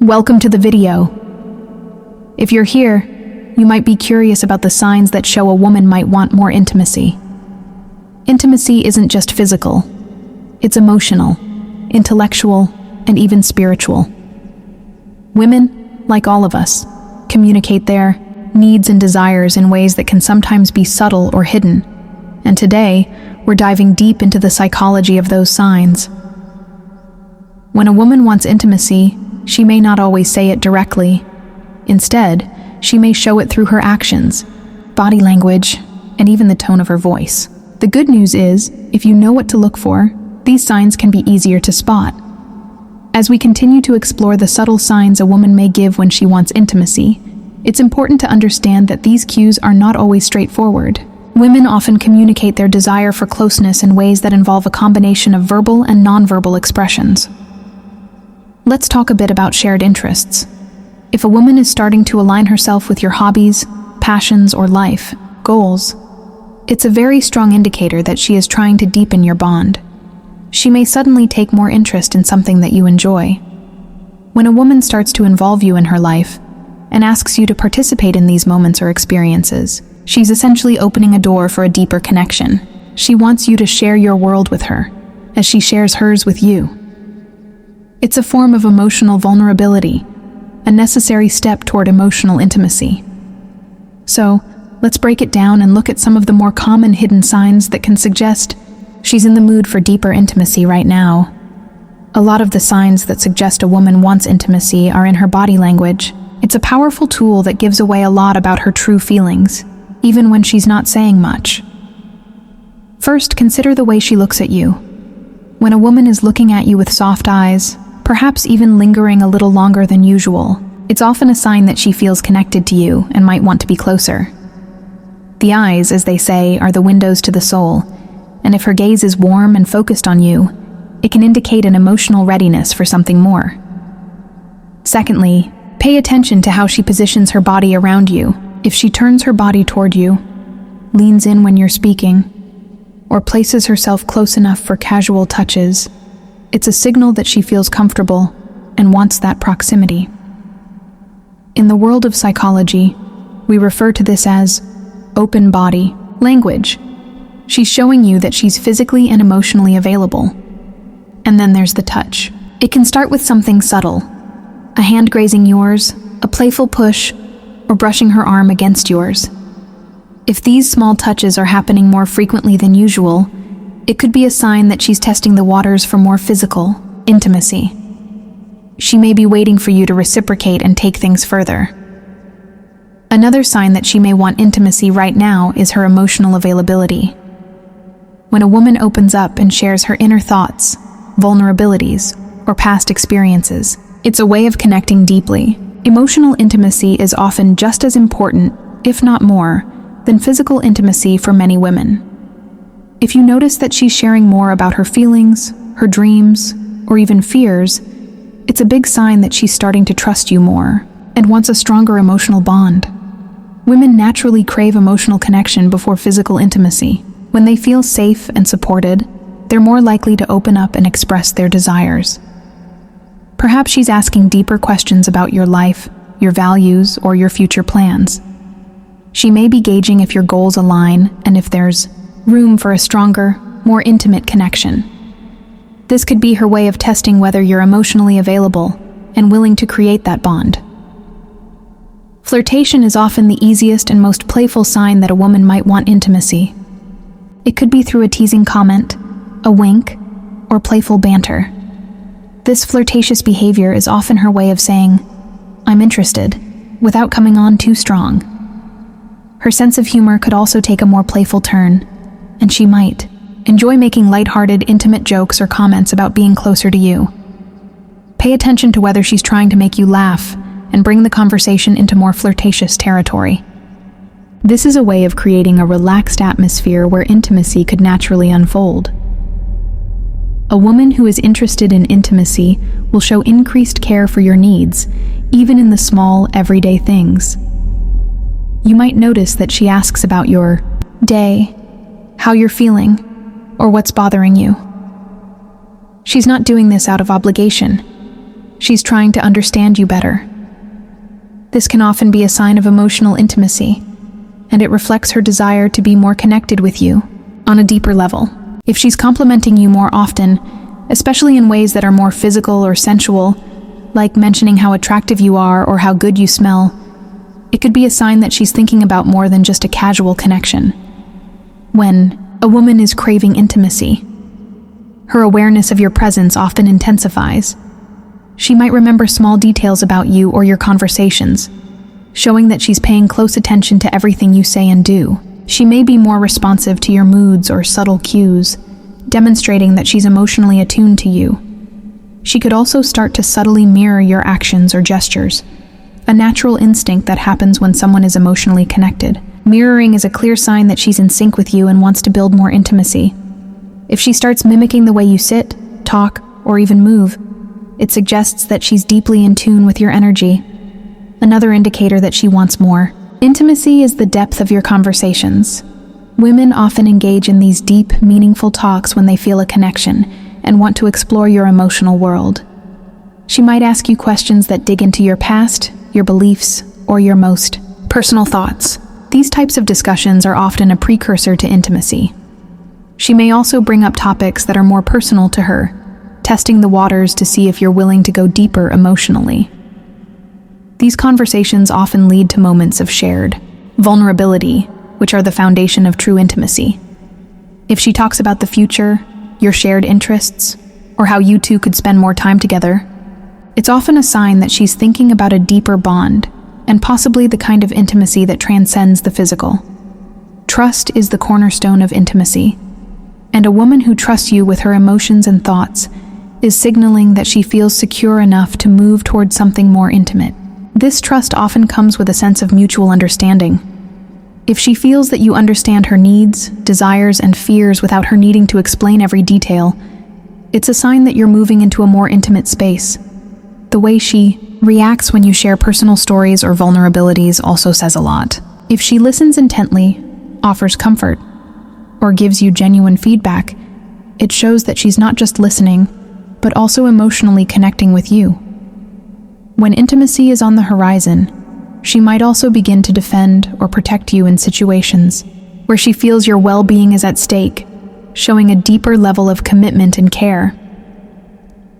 Welcome to the video. If you're here, you might be curious about the signs that show a woman might want more intimacy. Intimacy isn't just physical. It's emotional, intellectual, and even spiritual. Women, like all of us, communicate their needs and desires in ways that can sometimes be subtle or hidden. And today, we're diving deep into the psychology of those signs. When a woman wants intimacy, she may not always say it directly. Instead, she may show it through her actions, body language, and even the tone of her voice. The good news is, if you know what to look for, these signs can be easier to spot. As we continue to explore the subtle signs a woman may give when she wants intimacy, it's important to understand that these cues are not always straightforward. Women often communicate their desire for closeness in ways that involve a combination of verbal and nonverbal expressions. Let's talk a bit about shared interests. If a woman is starting to align herself with your hobbies, passions, or life goals, it's a very strong indicator that she is trying to deepen your bond. She may suddenly take more interest in something that you enjoy. When a woman starts to involve you in her life and asks you to participate in these moments or experiences, she's essentially opening a door for a deeper connection. She wants you to share your world with her, as she shares hers with you. It's a form of emotional vulnerability, a necessary step toward emotional intimacy. So, let's break it down and look at some of the more common hidden signs that can suggest she's in the mood for deeper intimacy right now. A lot of the signs that suggest a woman wants intimacy are in her body language. It's a powerful tool that gives away a lot about her true feelings, even when she's not saying much. First, consider the way she looks at you. When a woman is looking at you with soft eyes, perhaps even lingering a little longer than usual, it's often a sign that she feels connected to you and might want to be closer. The eyes, as they say, are the windows to the soul, and if her gaze is warm and focused on you, it can indicate an emotional readiness for something more. Secondly, pay attention to how she positions her body around you. If she turns her body toward you, leans in when you're speaking, or places herself close enough for casual touches, it's a signal that she feels comfortable and wants that proximity. In the world of psychology, we refer to this as open body language. She's showing you that she's physically and emotionally available. And then there's the touch. It can start with something subtle, a hand grazing yours, a playful push, or brushing her arm against yours. If these small touches are happening more frequently than usual, it could be a sign that she's testing the waters for more physical intimacy. She may be waiting for you to reciprocate and take things further. Another sign that she may want intimacy right now is her emotional availability. When a woman opens up and shares her inner thoughts, vulnerabilities, or past experiences, it's a way of connecting deeply. Emotional intimacy is often just as important, if not more, than physical intimacy for many women. If you notice that she's sharing more about her feelings, her dreams, or even fears, it's a big sign that she's starting to trust you more and wants a stronger emotional bond. Women naturally crave emotional connection before physical intimacy. When they feel safe and supported, they're more likely to open up and express their desires. Perhaps she's asking deeper questions about your life, your values, or your future plans. She may be gauging if your goals align and if there's room for a stronger, more intimate connection. This could be her way of testing whether you're emotionally available and willing to create that bond. Flirtation is often the easiest and most playful sign that a woman might want intimacy. It could be through a teasing comment, a wink, or playful banter. This flirtatious behavior is often her way of saying, "I'm interested," without coming on too strong. Her sense of humor could also take a more playful turn, and she might enjoy making lighthearted, intimate jokes or comments about being closer to you. Pay attention to whether she's trying to make you laugh and bring the conversation into more flirtatious territory. This is a way of creating a relaxed atmosphere where intimacy could naturally unfold. A woman who is interested in intimacy will show increased care for your needs, even in the small, everyday things. You might notice that she asks about your day, how you're feeling, or what's bothering you. She's not doing this out of obligation. she's trying to understand you better. This can often be a sign of emotional intimacy, and it reflects her desire to be more connected with you on a deeper level. If she's complimenting you more often, especially in ways that are more physical or sensual, like mentioning how attractive you are or how good you smell, it could be a sign that she's thinking about more than just a casual connection. When a woman is craving intimacy, her awareness of your presence often intensifies. She might remember small details about you or your conversations, showing that she's paying close attention to everything you say and do. She may be more responsive to your moods or subtle cues, demonstrating that she's emotionally attuned to you. She could also start to subtly mirror your actions or gestures, a natural instinct that happens when someone is emotionally connected. Mirroring is a clear sign that she's in sync with you and wants to build more intimacy. If she starts mimicking the way you sit, talk, or even move, it suggests that she's deeply in tune with your energy, another indicator that she wants more. Intimacy is the depth of your conversations. Women often engage in these deep, meaningful talks when they feel a connection and want to explore your emotional world. She might ask you questions that dig into your past, your beliefs, or your most personal thoughts. These types of discussions are often a precursor to intimacy. She may also bring up topics that are more personal to her, testing the waters to see if you're willing to go deeper emotionally. These conversations often lead to moments of shared vulnerability, which are the foundation of true intimacy. If she talks about the future, your shared interests, or how you two could spend more time together, it's often a sign that she's thinking about a deeper bond and possibly the kind of intimacy that transcends the physical. Trust is the cornerstone of intimacy, and a woman who trusts you with her emotions and thoughts is signaling that she feels secure enough to move towards something more intimate. This trust often comes with a sense of mutual understanding. If she feels that you understand her needs, desires, and fears without her needing to explain every detail, it's a sign that you're moving into a more intimate space. The way she reacts when you share personal stories or vulnerabilities also says a lot. If she listens intently, offers comfort, or gives you genuine feedback, it shows that she's not just listening, but also emotionally connecting with you. When intimacy is on the horizon, she might also begin to defend or protect you in situations where she feels your well-being is at stake, showing a deeper level of commitment and care.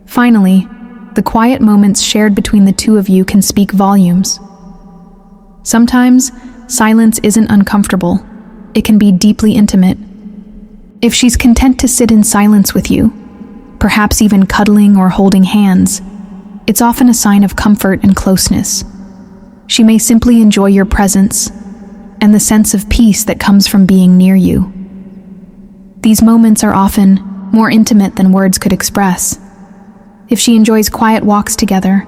Finally, the quiet moments shared between the two of you can speak volumes. Sometimes, silence isn't uncomfortable. It can be deeply intimate. If she's content to sit in silence with you, perhaps even cuddling or holding hands, it's often a sign of comfort and closeness. She may simply enjoy your presence and the sense of peace that comes from being near you. These moments are often more intimate than words could express. If she enjoys quiet walks together,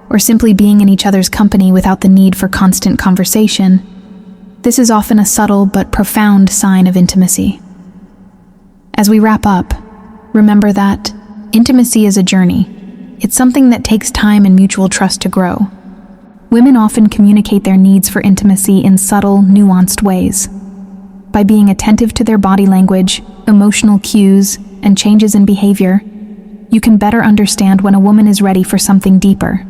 or simply being in each other's company without the need for constant conversation, this is often a subtle but profound sign of intimacy. As we wrap up, remember that intimacy is a journey. It's something that takes time and mutual trust to grow. Women often communicate their needs for intimacy in subtle, nuanced ways. By being attentive to their body language, emotional cues, and changes in behavior, you can better understand when a woman is ready for something deeper.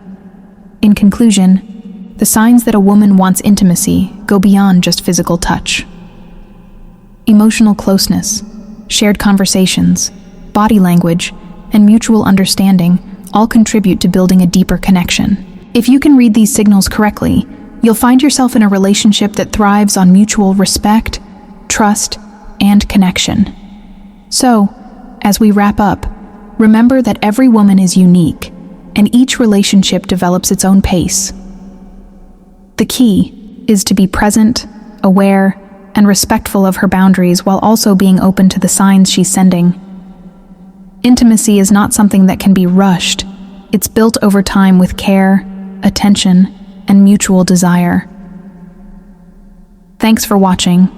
In conclusion, the signs that a woman wants intimacy go beyond just physical touch. Emotional closeness, shared conversations, body language, and mutual understanding all contribute to building a deeper connection. If you can read these signals correctly, you'll find yourself in a relationship that thrives on mutual respect, trust, and connection. So, as we wrap up, remember that every woman is unique, and each relationship develops its own pace. The key is to be present, aware, and respectful of her boundaries while also being open to the signs she's sending. Intimacy is not something that can be rushed. It's built over time with care, attention, and mutual desire. Thanks for watching.